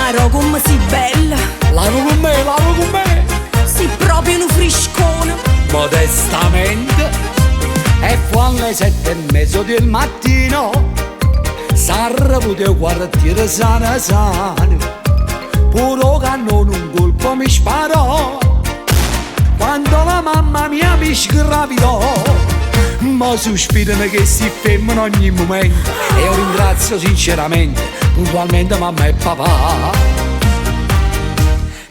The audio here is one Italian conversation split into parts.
Maro come si bella, Lavo con me, lavo con me. si proprio un friscone. Modestamente. E fu alle 7:30 del mattino, s'arrabbiò del quartiere sana sana. Puro cannone un colpo mi sparò, quando la mamma mia mi sgravidò. Ma sospirano che si fermano ogni momento, e io ringrazio sinceramente, puntualmente mamma e papà.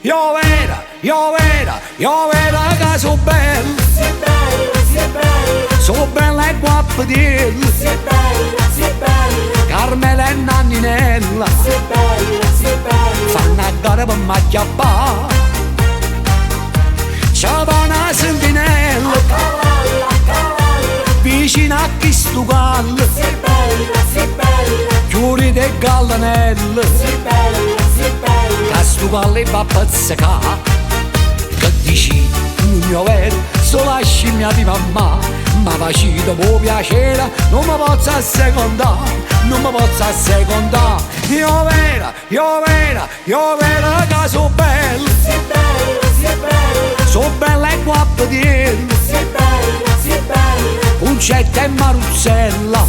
Io vera che so bella, so bella e guappa di Carmela e Nanninella, fanno a gara per m'acchiappare. C'è una sentinella vicino a chi stu gallo, chiuri del gallanello, che stu gallo va a pazzacare. Che dici, non mio vero, solo lasci mia di mamma, ma facito può piacere, non mi posso assecondare, non mi posso assecondare. Io vera che so bella, so bella e guappa di Concetta e Maruzzella,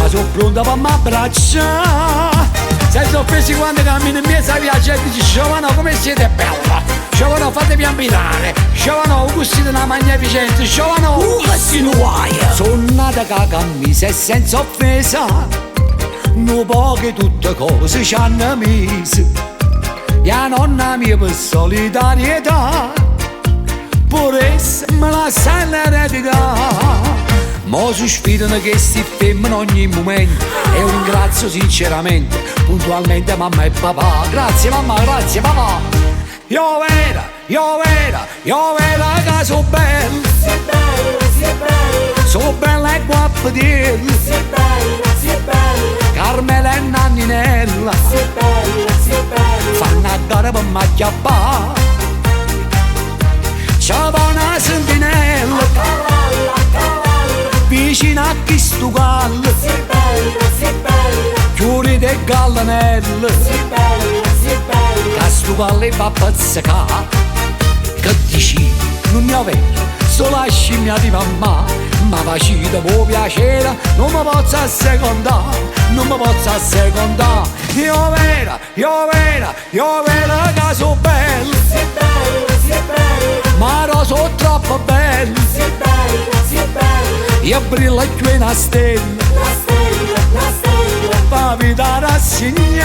sono pronta per m'abbracciare. Se sono offesi quando cammino in mezzo alla via, gente dice: giovano, come siete bella, giovano, fatevi abbinare, giovano, gustite una magnificenza, giovano, Che si nuoia. sono nata che cammisa e senza offesa, non poche tutte cose ci hanno messo. La nonna mia per solidarietà, pure essa me la sa l'eredità. Mo sospirano che si fermano ogni momento, e io ringrazio sinceramente, puntualmente mamma e papà. Grazie mamma, grazie papà. Io vera che so bella, so bella e guappa di Carmela e Nanninella, fanno a gara per m'acchiappare. C'è una sentinella vicino a chi stu gallo, chiuri del gallanello, che stu gallo va a pazzacare. Che dici, non mi vero, solo lasci mia di mamma, ma facito può piacere, non mi posso assecondare, non mi posso assecondare. Io vera che so bella, ma non so troppo bella, io brillo più una stella, la vita rassegna.